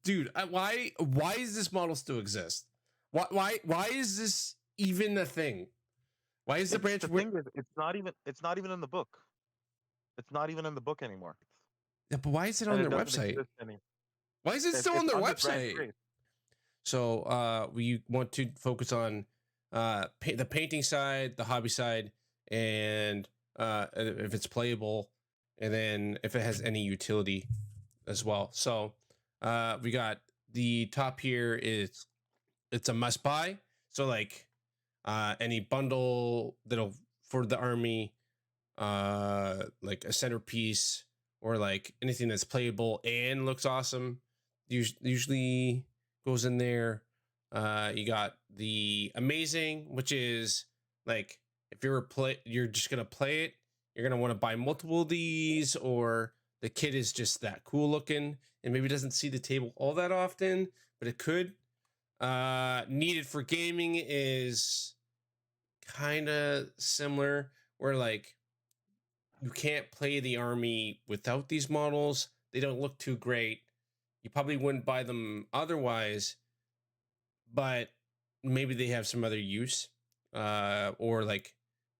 dude, why does this model still exist? Why is this even a thing? Why is the branch? The thing is, it's not even in the book. It's not even in the book anymore. Yeah, but why is it on their website? Why is it still on their website? So we want to focus on the painting side, the hobby side, and if it's playable, and then if it has any utility as well. So we got the top here is it's a must buy. So like any bundle that'll for the army, like a centerpiece or like anything that's playable and looks awesome, usually goes in there. You got the amazing, which is like if you're just gonna play it, you're gonna want to buy multiple of these, or the kit is just that cool looking and maybe doesn't see the table all that often, but it could. Needed for gaming is kind of similar, where like you can't play the army without these models. They don't look too great. You probably wouldn't buy them otherwise, but maybe they have some other use. Or like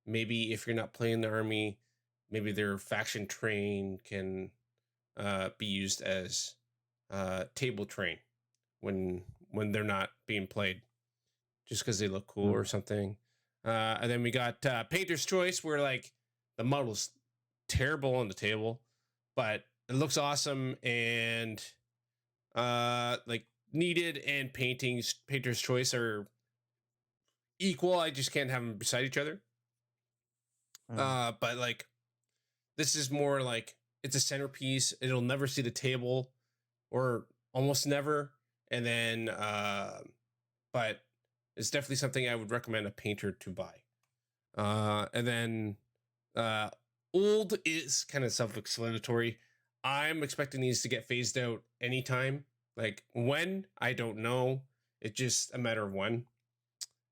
maybe if you're not playing the army, maybe their faction train can be used as table train when they're not being played, just because they look cool or something. And then we got Painter's Choice, where like the model's terrible on the table, but it looks awesome, and like needed and Painter's Choice are equal. I just can't have them beside each other. But like this is more like it's a centerpiece. It'll never see the table, or almost never. And then but it's definitely something I would recommend a painter to buy. And then old is kind of self-explanatory. I'm expecting these to get phased out anytime. Like when, I don't know. It's just a matter of when.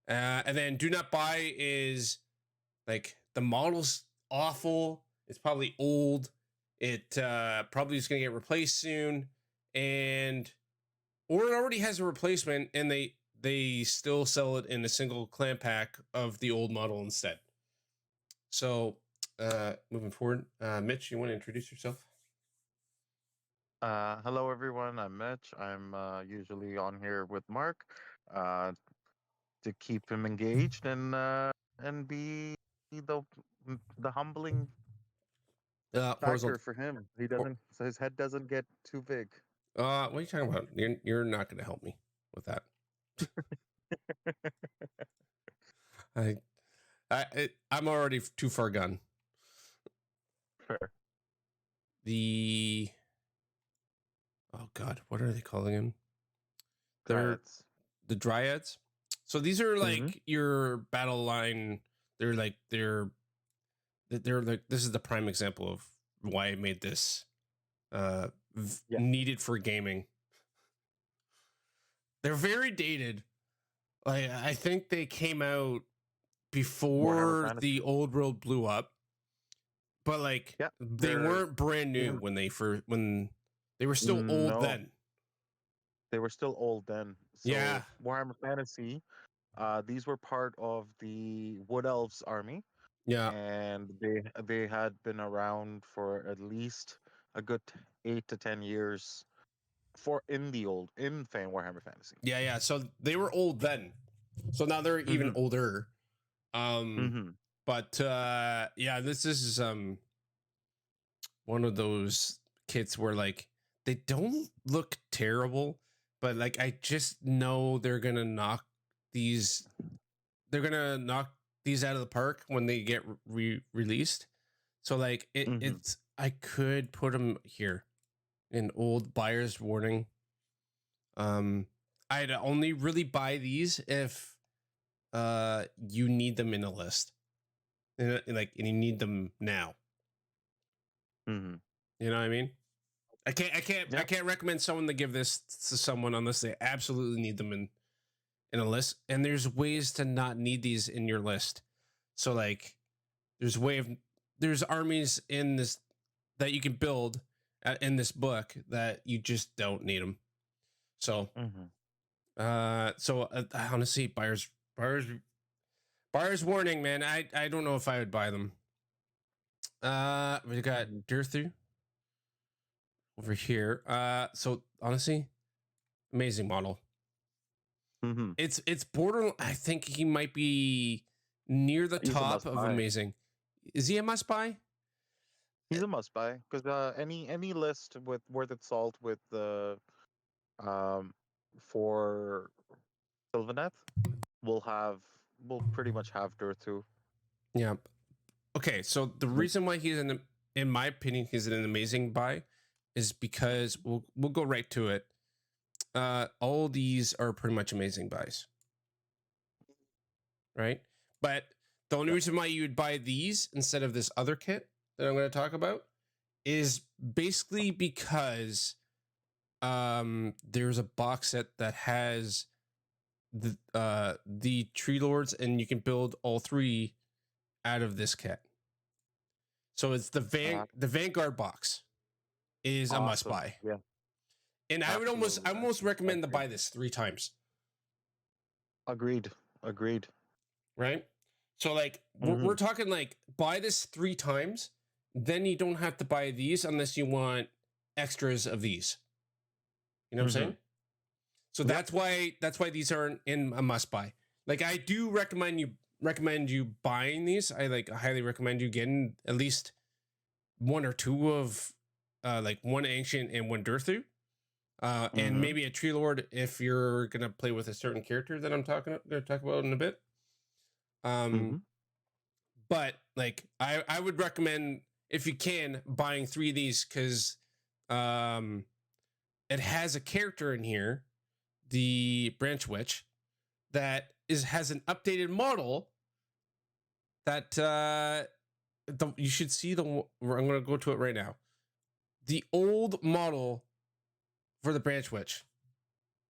And then do not buy is like the model's awful. It's probably old. It probably is going to get replaced soon, or it already has a replacement, and they still sell it in a single clan pack of the old model instead. So moving forward, Mitch, you want to introduce yourself? Hello everyone, I'm Mitch. I'm usually on here with Mark to keep him engaged and be the humbling factor for him. He doesn't, so his head doesn't get too big. What are you talking about? You're not going to help me with that. I'm already too far gone. Fair. Oh God, what are they calling them? Dryads. The Dryads. So these are like your battle line. They're like this is the prime example of why I made this needed for gaming. They're very dated. Like I think they came out before the old world blew up, but like they weren't brand new when they were still old then. They were still old then. So Warhammer Fantasy, these were part of the Wood Elves army. Yeah. And they had been around for at least a good 8 to 10 years in Warhammer Fantasy. Yeah. So they were old then. So now they're even older. But this is one of those kits where like they don't look terrible, but like I just know they're gonna knock these out of the park when they get released. So like it's I could put them here in old buyer's warning. I'd only really buy these if you need them in a list, and you need them now. You know what I mean? I can't recommend someone to give this to someone unless they absolutely need them in a list. And there's ways to not need these in your list. So like there's armies in this that you can build in this book that you just don't need them. So, honestly, buyers warning, man. I don't know if I would buy them. We got Durthu over here. So honestly, amazing model. It's border. I think he might be near the top of amazing. Is he a must buy? He's a must buy because any list with worth its salt with the for Sylvaneth will pretty much have Durthu. Yeah. Okay, so the reason why he's in my opinion, he's an amazing buy is because we'll go right to it. All these are pretty much amazing buys, right? But the only reason why you would buy these instead of this other kit that I'm going to talk about is basically because there's a box set that has the Treelords, and you can build all three out of this kit. So it's the Vanguard box is awesome. A must buy. Yeah. And absolutely. I almost recommend to buy this 3 times. Agreed. Right? So like we're talking like buy this 3 times, then you don't have to buy these unless you want extras of these. You know what I'm saying? So that's why these aren't in a must buy. Like I do recommend you buying these. I highly recommend you getting at least 1 or 2 of like 1 ancient and 1 Durthu. And maybe a Treelord if you're gonna play with a certain character that I'm gonna talk about in a bit. But like I would recommend, if you can, buying 3 of these because it has a character in here, the Branch Witch, that has an updated model that you should see I'm gonna go to it right now. The old model for the Branch Witch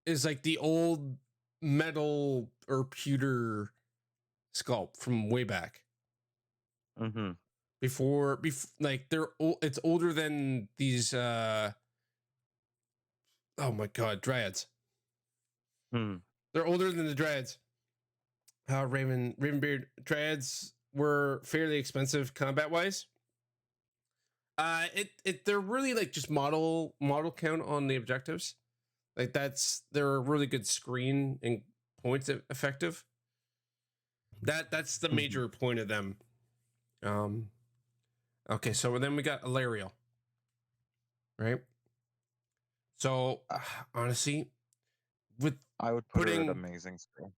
is like the old metal or pewter sculpt from way back. Before like it's older than these oh my god, Dryads. They're older than the Dryads. Ravenbeard Dryads were fairly expensive combat wise. They're really like just model count on the objectives. Like they're a really good screen and points effective. That's the major point of them. Okay, so then we got Alerielle, right? So honestly, I would put it amazing screen.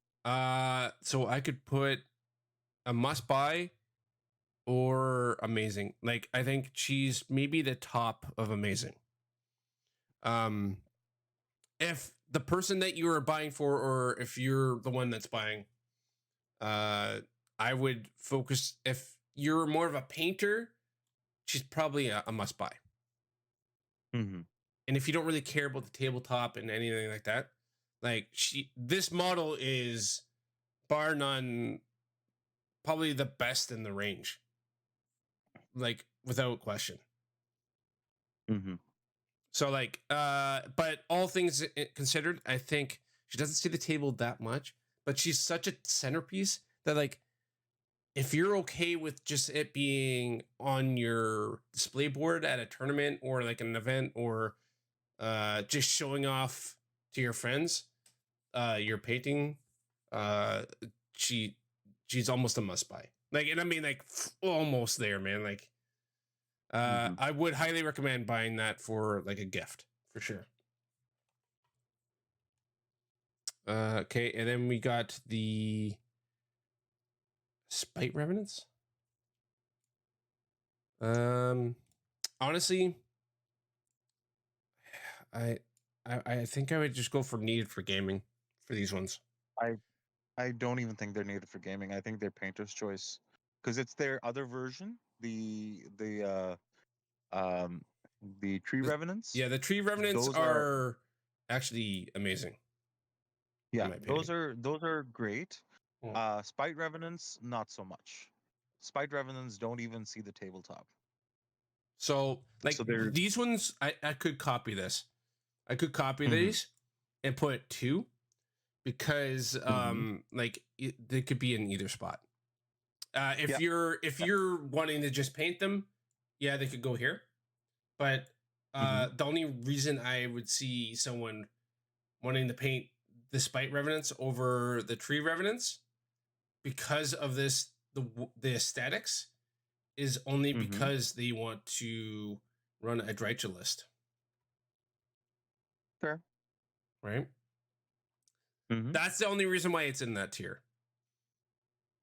So I could put a must buy or amazing. Like I think she's maybe the top of amazing. If the person that you are buying for, or if you're the one that's buying, I would focus. If you're more of a painter, she's probably a must buy. And if you don't really care about the tabletop and anything like that, like this model is bar none probably the best in the range, like without question. So like but all things considered, I think she doesn't see the table that much, but she's such a centerpiece that like if you're okay with just it being on your display board at a tournament or like an event, or just showing off to your friends your painting, she's almost a must buy. Like, and I mean like almost there, man. Like I would highly recommend buying that for like a gift for sure. Okay, and then we got the Spiterider Revenants. Honestly, I think I would just go for needed for gaming for these ones. I don't even think they're needed for gaming. I think they're painter's choice because it's their other version, the Tree-Revenants. Yeah, the Tree-Revenants are actually amazing. Yeah, those are great. Spiterider-Revenants, not so much. Spiterider-Revenants don't even see the tabletop. So like these ones, I could copy this. I could copy these, and put 2 because like they could be in either spot. If you're wanting to just paint them, yeah, they could go here. But the only reason I would see someone wanting to paint the Spiterider over the Tree-Revenants because of the aesthetics is only because they want to run a Drycha list. Sure. Right? That's the only reason why it's in that tier.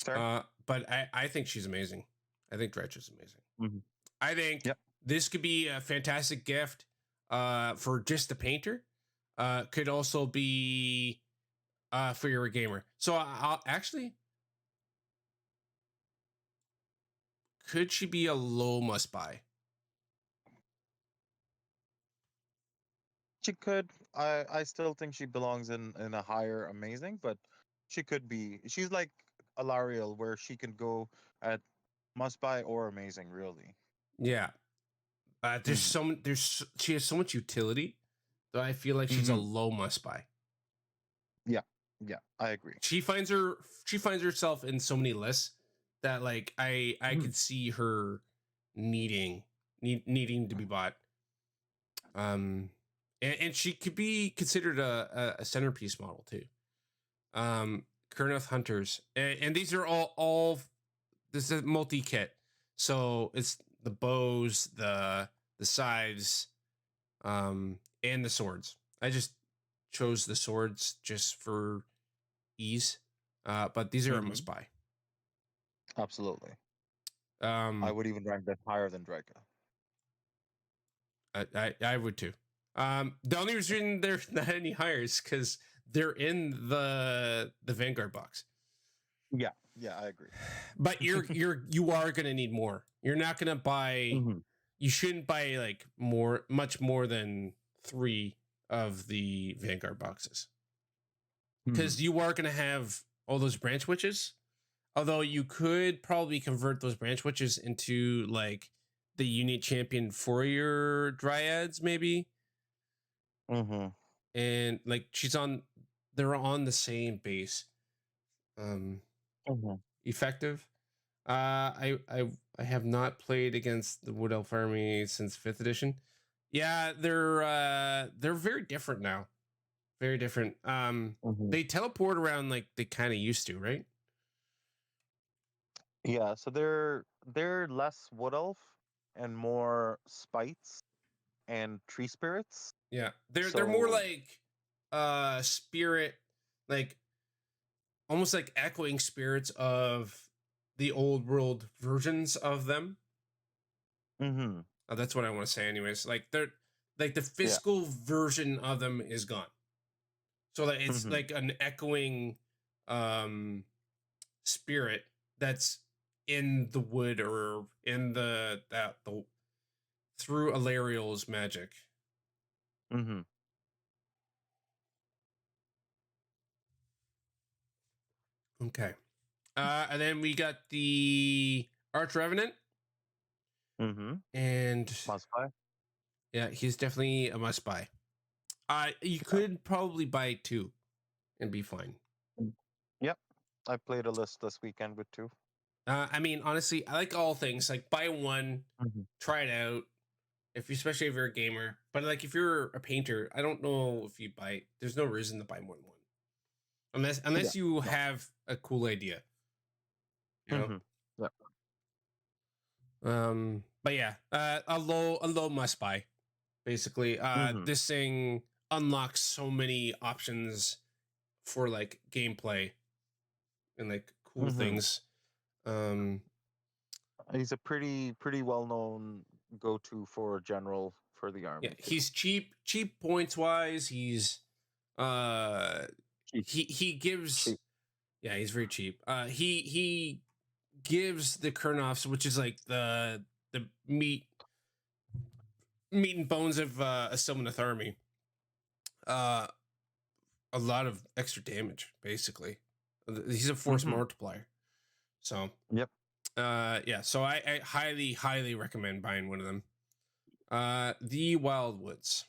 Sure. But I think she's amazing. I think Drycha's amazing. I think this could be a fantastic gift for just a painter. Could also be for your gamer. So I'll actually, could she be a low must buy? She could. I still think she belongs in a higher amazing, but she could be. She's like Alerielle, where she can go at must buy or amazing, really. Yeah. She has so much utility that I feel like she's a low must buy. Yeah, I agree. She finds herself in so many lists that like I could see her needing to be bought. And she could be considered a centerpiece model too. Kurnoth Hunters, and these are all this is a multi kit, so it's the bows, the scythes, and the swords. I just chose the swords just for ease, but these are a must buy. Absolutely. I would even rank them higher than Drycha. I would too. The only reason they're not any higher is because they're in the Vanguard box. Yeah, I agree. But you are gonna need more. You're not gonna buy. You shouldn't buy like much more than 3 of the Vanguard boxes, because you are gonna have all those branch witches. Although you could probably convert those branch witches into like the unit champion for your Dryads, maybe. And like they're on the same base. Effective. I have not played against the Wood Elf army since 5th edition. Yeah, they're very different now. Very different. They teleport around like they kind of used to, right? Yeah, so they're less Wood Elf and more Spites and Tree Spirits. Yeah, they're more like spirit, like almost like echoing spirits of the old world versions of them. That's what I want to say anyways. Like they're like the physical version of them is gone, so that it's like an echoing spirit that's in the wood or in the through Alerielle's magic. Okay. And then we got the Arch-Revenant. And must buy. Yeah, he's definitely a must buy. You could probably buy 2 and be fine. Yep. I played a list this weekend with 2. I mean, honestly, I like all things. Like buy 1, try it out. Especially if you're a gamer. But like if you're a painter, I don't know if you buy. There's no reason to buy more than 1, unless you have a cool idea. You know? But yeah, a low must buy. Basically, this thing unlocks so many options for like gameplay and like cool things. He's a pretty well known go-to for general for the army. Yeah, he's cheap points wise. He's he gives cheap. Yeah, he's very cheap. He gives the Kurnoths, which is like the meat and bones of a Sylvaneth army, a lot of extra damage. Basically, he's a force multiplier. So yeah. So I highly recommend buying one of them. The Wyldwoods.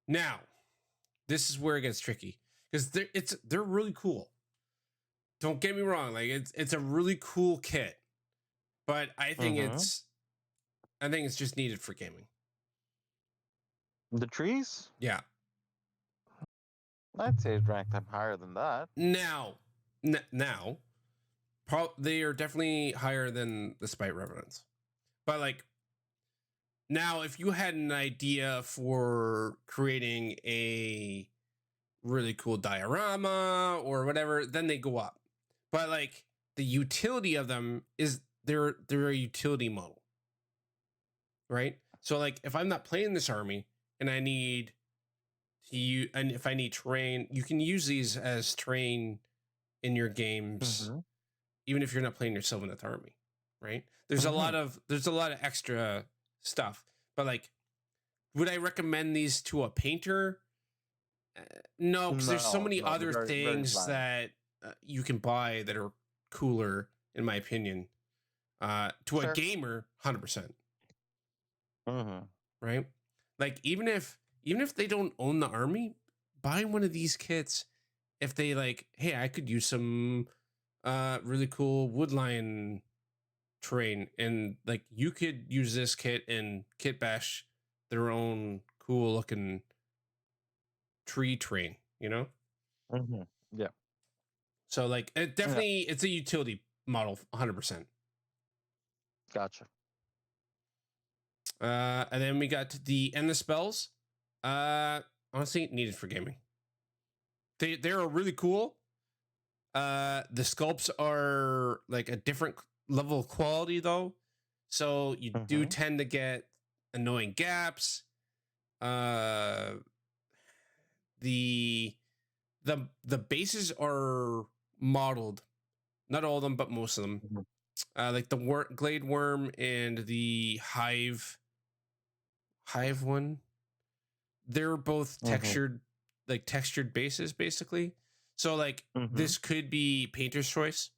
Now, this is where it gets tricky because they're really cool. Don't get me wrong, like it's a really cool kit, but I think it's just needed for gaming. The trees? Yeah. I'd say rank them higher than that. Now, they are definitely higher than the Spiterider. But like now, if you had an idea for creating a really cool diorama or whatever, then they go up. But like the utility of them is they're a utility model, right? So like if I'm not playing this army and I need and if I need terrain, you can use these as terrain in your games, even if you're not playing your Sylvaneth army, right? There's a lot of extra stuff, but like, would I recommend these to a painter? No, because there's so many other things that you can buy that are cooler, in my opinion. To a gamer, 100%. Right? Like even if they don't own the army, buy one of these kits. If they like, hey, I could use some really cool woodline terrain, and like you could use this kit and kit bash their own cool looking tree terrain, you know? Yeah. So like it definitely it's a utility model, 100%. Gotcha. And then we got the endless spells. Honestly, needed for gaming. They're really cool. The sculpts are like a different level of quality though, so you do tend to get annoying gaps. The bases are modeled, not all of them, but most of them. Like the glade worm and the hive one, they're both textured bases basically. So like this could be painter's choice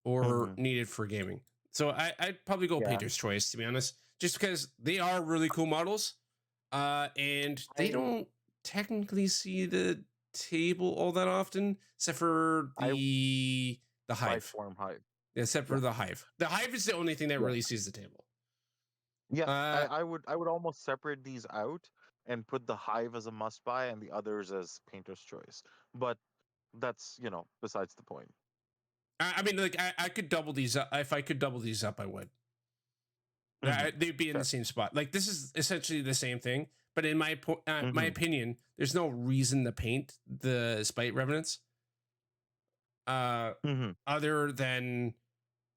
or needed for gaming. So I'd probably go painter's choice, to be honest, just because they are really cool models, and they don't technically see the table all that often, except for the hive. Except for the hive. The hive is the only thing that really sees the table. Yeah, I would almost separate these out and put the hive as a must buy and the others as painter's choice. But that's, besides the point. I mean, like I could double these up. If I could double these up, I would. They'd be in the same spot. Like this is essentially the same thing, but in my my opinion, there's no reason to paint the Spiterider Lancers, other than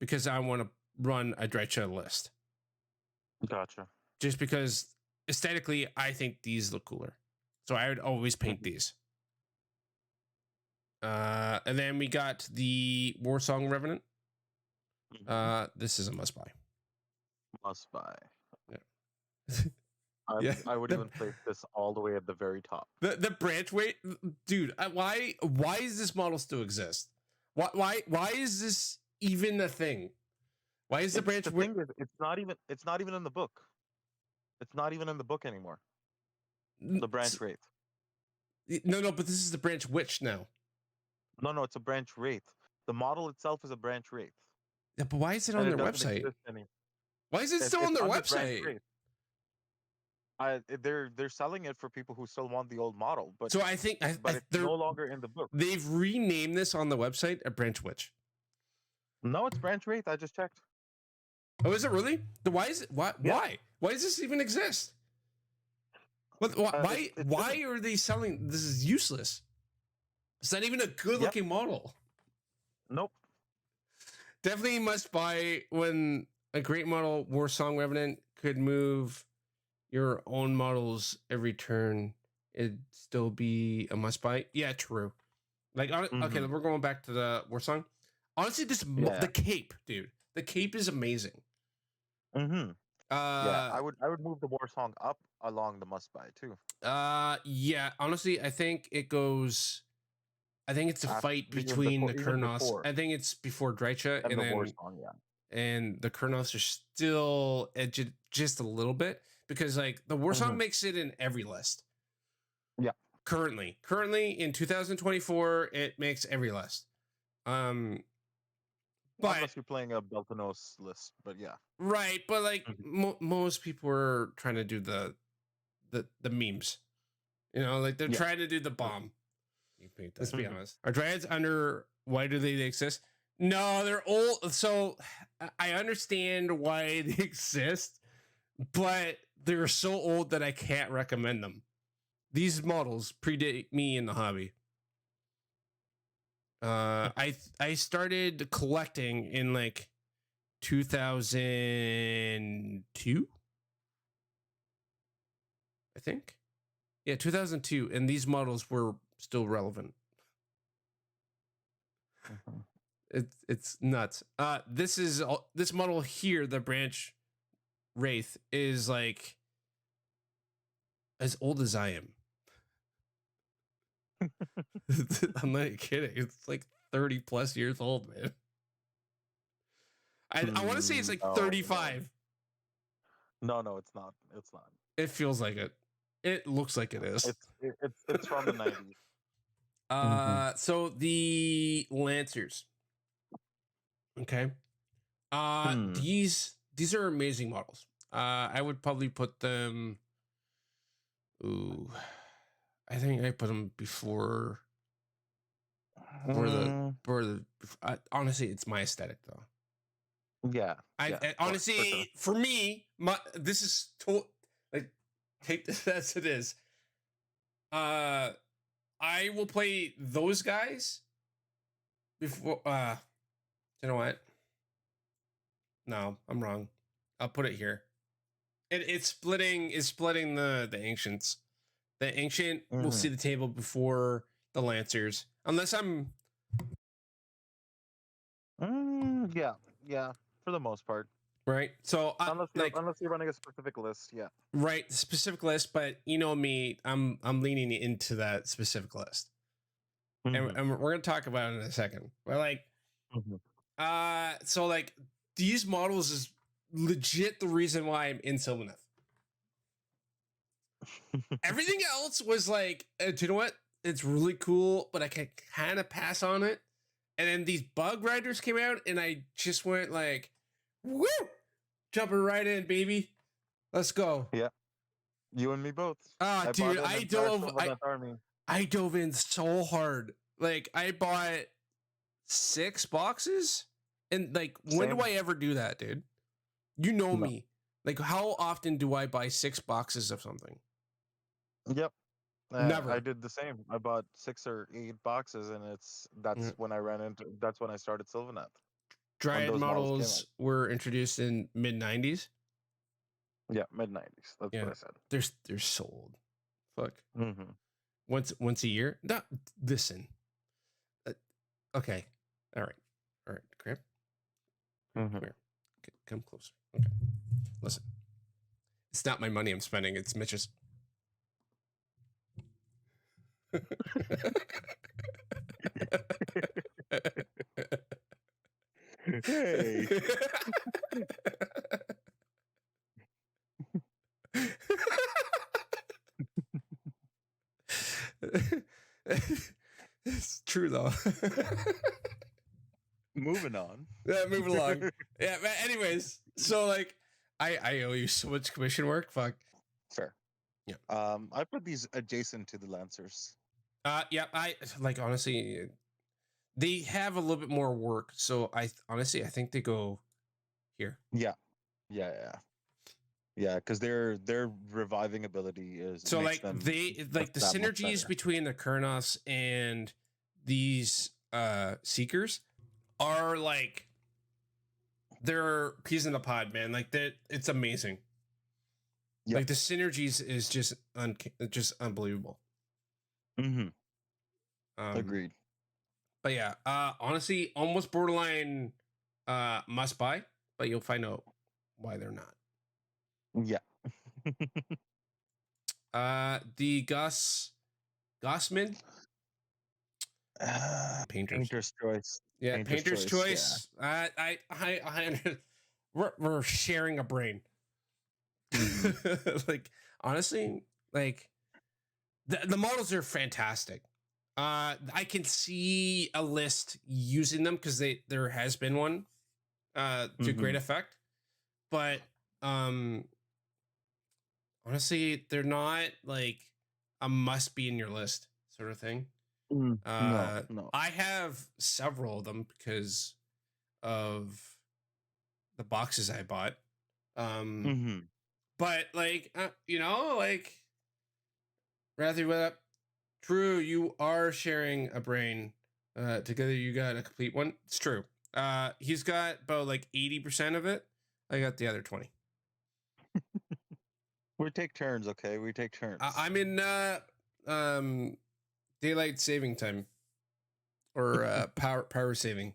because I want to run a Drycha list. Gotcha. Just because aesthetically, I think these look cooler, so I would always paint these. And then we got the Warsong Revenant. This is a must buy. Must buy. Yeah. I would even place this all the way at the very top. The branch weight, dude. Why does this model still exist? Why is this even a thing? Why is the branch weight? It's not even in the book. It's not even in the book anymore. The branch wraith. No, but this is the branch witch now. No, it's a branch wraith. The model itself is a branch wraith. Yeah, but why is it on their website? Why is it still on their website? They're selling it for people who still want the old model, but so I think it's no longer in the book. They've renamed this on the website a branch witch. No, it's branch wraith. I just checked. Oh, is it really? Why is it? Why? Why does this even exist? Why are they selling? This is useless. It's not even a good-looking model. Nope. Definitely must buy when a great model Warsong Revenant could move your own models every turn. It'd still be a must buy. Yeah, true. Like, okay, we're going back to the Warsong. Honestly, the cape, dude. The cape is amazing. I would move the Warsong up along the must buy too. Yeah. Honestly, I think it goes. I think it's a fight between the Kurnoths. I think it's before Drycha and then Warsong, and the Kurnoths are still edged just a little bit because like the Warsong makes it in every list. Yeah. Currently in 2024, it makes every list. But unless you're playing a Belthanos list, but yeah. Right, but like most people are trying to do the memes. You know, like they're trying to do the bomb. Let's be honest. Are Dryads under? Why do they exist? No, they're old. So I understand why they exist, but they're so old that I can't recommend them. These models predate me in the hobby. I started collecting in like 2002, I think. Yeah, 2002, and these models were still relevant. It's nuts. This model here, the branch Wraith, is like as old as I am. I'm not kidding. It's like 30 plus years old, man. I want to say it's like 35. No, it's not. It's not. It feels like it. It looks like it is. It's from the 90s. So the Lancers. Okay. These are amazing models. I would probably put them. Ooh, I think I put them before. Honestly, it's my aesthetic though. Yeah. Honestly, for me, this is like, take this as it is. I will play those guys before. You know what? No, I'm wrong. I'll put it here. It's splitting the Ancients. The Ancient will see the table before the Lancers, unless I'm. Yeah, for the most part. Right. So unless you're running a specific list, yeah. Right, specific list, but you know me, I'm leaning into that specific list, and we're gonna talk about it in a second. But like, so like these models is legit the reason why I'm in Sylvaneth. Everything else was like, do you know what? It's really cool, but I can kind of pass on it. And then these Bug Riders came out, and I just went like, woo, jumping right in, baby. Let's go. Yeah. You and me both. Dude, I dove in so hard. Like I bought 6 boxes, and like, when do I ever do that, dude? You know me. Like, how often do I buy 6 boxes of something? Yep. Never. I did the same. I bought 6 or 8 boxes, and that's when I started Sylvaneth. Dryad models were introduced in mid-90s. Yeah, mid-90s. That's what I said. They're so old. Fuck. Once a year? No, listen. Okay. All right. Crap. Come here. Come closer. Okay. Listen. It's not my money I'm spending. It's Mitch's. Hey. It's true though. Moving on. Yeah, moving along. Yeah, but anyways, so like I owe you so much commission work. Fuck. Fair. Yeah. I put these adjacent to the Lancers. Yeah, I like, honestly, they have a little bit more work, so I think they go here. Yeah, because their reviving ability is so like the synergies between the Kurnoths and these Seekers are like, they're peas in the pod, man. Like that, it's amazing. Yep. Like the synergies is just unbelievable. Agreed. But yeah, honestly, almost borderline must buy, but you'll find out why they're not. Yeah. The Gossmid Painter's Choice. Yeah, Painter's Choice. Yeah. I we're sharing a brain. Like, honestly, like, The models are fantastic. I can see a list using them because there has been one to great effect, but honestly, they're not like a must be in your list sort of thing. No. I have several of them because of the boxes I bought. But like like Rathy, what up? True, you are sharing a brain. Together you got a complete one. It's true. He's got about like 80% of it. I got the other 20. We take turns, okay? We take turns. I'm in daylight saving time or power saving.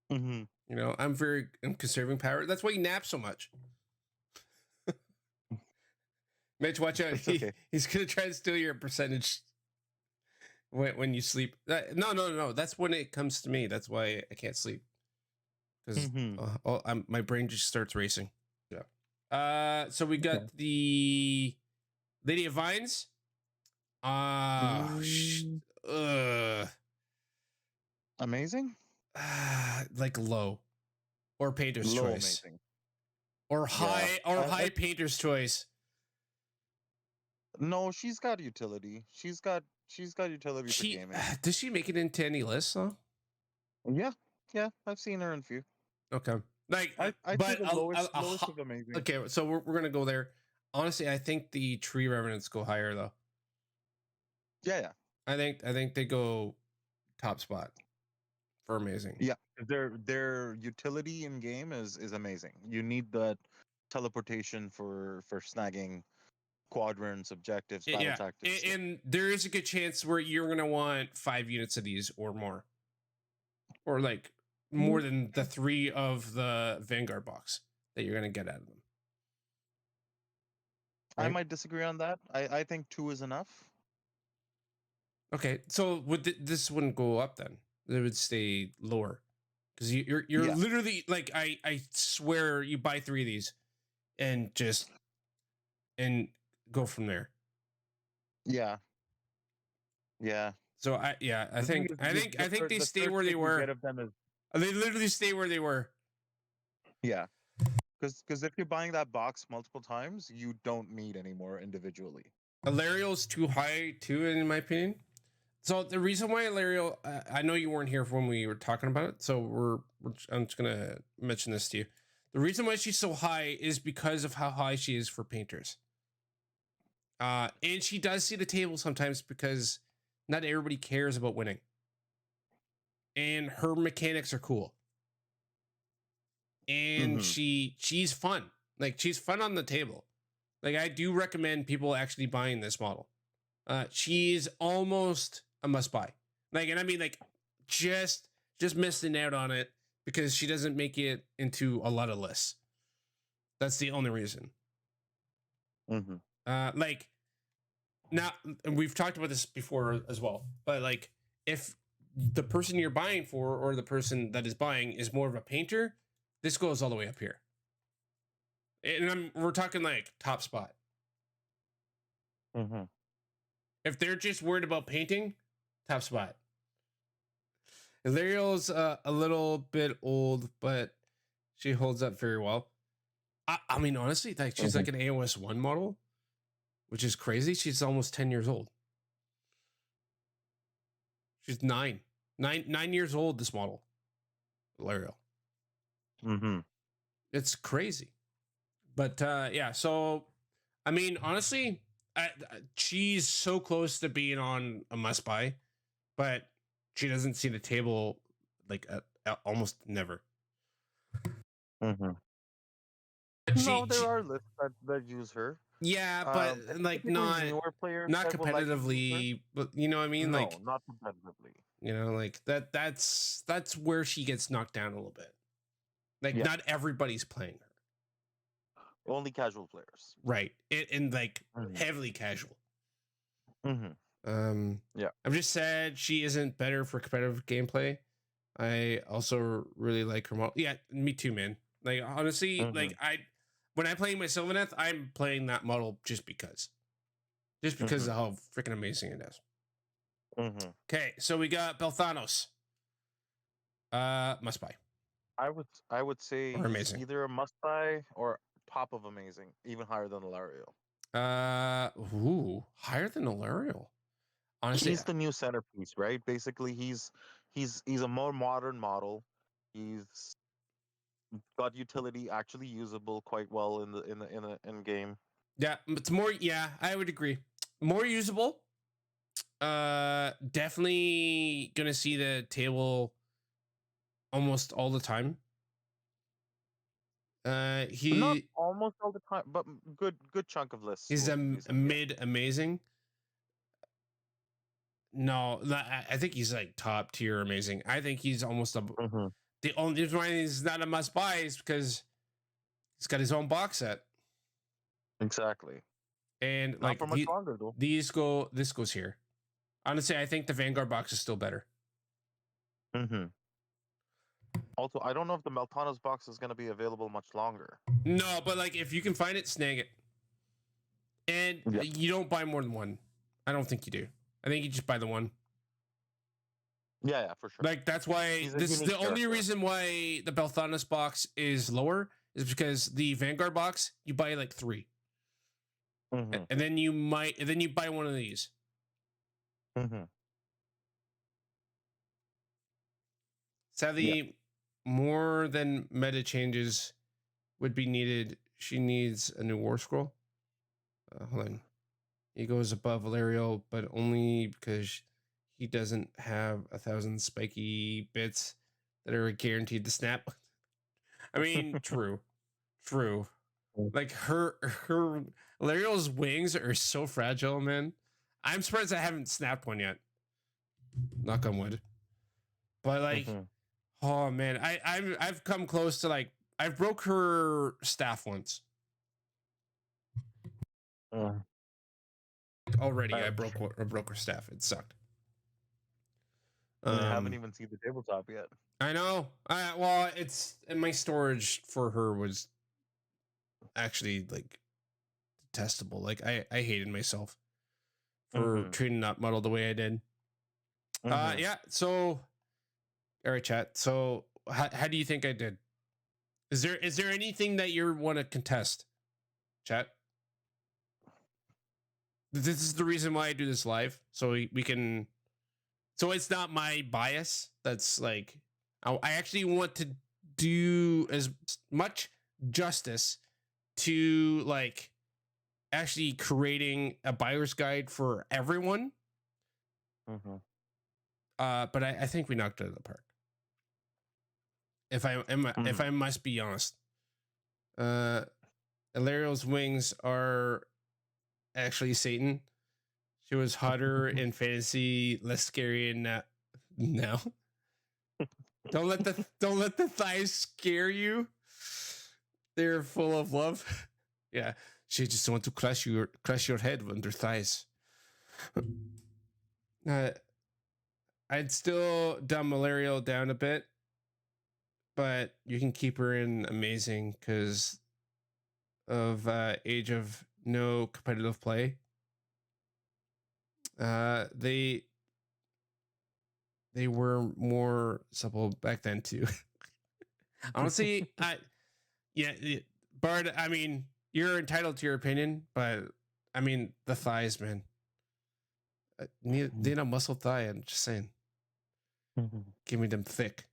You know, I'm conserving power. That's why you nap so much. Mitch, watch out. Okay. He's gonna try to steal your percentage when you sleep. No. That's when it comes to me. That's why I can't sleep because my brain just starts racing. Yeah. So we got the Lady of Vines. Amazing. Like low, or Painter's Choice, amazing. or high Painter's Choice. No, she's got utility. She's got utility for gaming. Does she make it into any lists though? Yeah, I've seen her in a few. Okay, like I but the lowest of amazing. Okay, so we're gonna go there. Honestly, I think the Tree-Revenants go higher though. Yeah. I think they go top spot for amazing. Yeah, their utility in game is amazing. You need that teleportation for snagging quadrants, objectives, battle tactics. And there is a good chance where you're gonna want 5 units of these or more, or like more than the 3 of the Vanguard box that you're gonna get out of them. Right? I might disagree on that. I think 2 is enough. Okay, so this wouldn't go up then? It would stay lower because you're literally like I swear you buy 3 of these and go from there. Yeah. So I think they stay where they were. They literally stay where they were. Yeah. Because if you're buying that box multiple times, you don't need any more individually. Alerielle's too high too, in my opinion. So the reason why Alerielle, I know you weren't here when we were talking about it, so I'm just gonna mention this to you. The reason why she's so high is because of how high she is for painters. And she does see the table sometimes because not everybody cares about winning. And her mechanics are cool. And she's fun. Like, she's fun on the table. Like, I do recommend people actually buying this model. She's almost a must buy. Like, and I mean, like, just missing out on it because she doesn't make it into a lot of lists. That's the only reason. Like, now, and we've talked about this before as well, but like, if the person you're buying for or the person that is buying is more of a painter, this goes all the way up here. And we're talking like top spot. If they're just worried about painting, top spot. Alerielle's a little bit old, but she holds up very well. I mean, honestly, like, she's like an AOS 1 model, which is crazy. She's almost 10 years old. She's 9 years old, this model. Alerielle. It's crazy. But yeah, so I mean, honestly, she's so close to being on a must buy, but she doesn't see the table like almost never. No, there are lists that use her. Yeah, but like not competitively, but you know what I mean? No, like, not competitively. You know, like that's where she gets knocked down a little bit. Like, not everybody's playing her. Only casual players. Right. And like heavily casual. Yeah. I'm just sad she isn't better for competitive gameplay. I also really like her model. Yeah, me too, man. Like, honestly, like when I'm playing my Sylvaneth, I'm playing that model just because. just because of how freaking amazing it is. Okay, so we got Belthanos. Must buy. I would say he's either a must buy or top of amazing, even higher than Alerielle. Higher than Alerielle. Honestly, he's the new centerpiece, right? Basically, he's a more modern model. He's got utility, actually usable quite well in the in game. Yeah, it's more. Yeah, I would agree. More usable. Definitely gonna see the table almost all the time. He not almost all the time, but good chunk of lists. He's a mid amazing. No, I think he's like top tier amazing. I think he's almost a. The only reason why he's not a must buy is because he's got his own box set. Exactly. And not like for much longer though. This goes here. Honestly, I think the Vanguard box is still better. Also, I don't know if the Belthanos box is going to be available much longer. No, but like if you can find it, snag it. And you don't buy more than one. I don't think you do. I think you just buy the one. Yeah, for sure. Like that's why this is the only reason why the Belthanos box is lower is because the Vanguard box you buy like 3, and then you buy one of these. Sadly, more than meta changes would be needed. She needs a new War Scroll. Hold on. He goes above Alerielle, but only because he doesn't have 1,000 spiky bits that are guaranteed to snap. I mean, true. Like her Alerielle's wings are so fragile, man. I'm surprised I haven't snapped one yet. Knock on wood. But like, oh man, I've come close to like I've broke her staff once. Already, I broke her staff. It sucked. I haven't even seen the tabletop yet. I know. Well, it's my storage for her was actually like detestable. Like I hated myself for treating that model the way I did. Yeah. So, all right, chat. So, how do you think I did? Is there anything that you want to contest, chat? This is the reason why I do this live, so we can. So it's not my bias. That's like, I actually want to do as much justice to like actually creating a buyer's guide for everyone. But I think we knocked it out of the park. If I must be honest, Alerielle's wings are actually Satan. She was hotter in fantasy, less scary in now. Don't let the thighs scare you. They're full of love. Yeah, she just wants to crush your head under thighs. I'd still dumb Alerielle down a bit, but you can keep her in amazing because of age of no competitive play. They were more supple back then too. Honestly, Bard, I mean, you're entitled to your opinion, but I mean the thighs, man. Need a muscle thigh. I'm just saying. Give me them thick.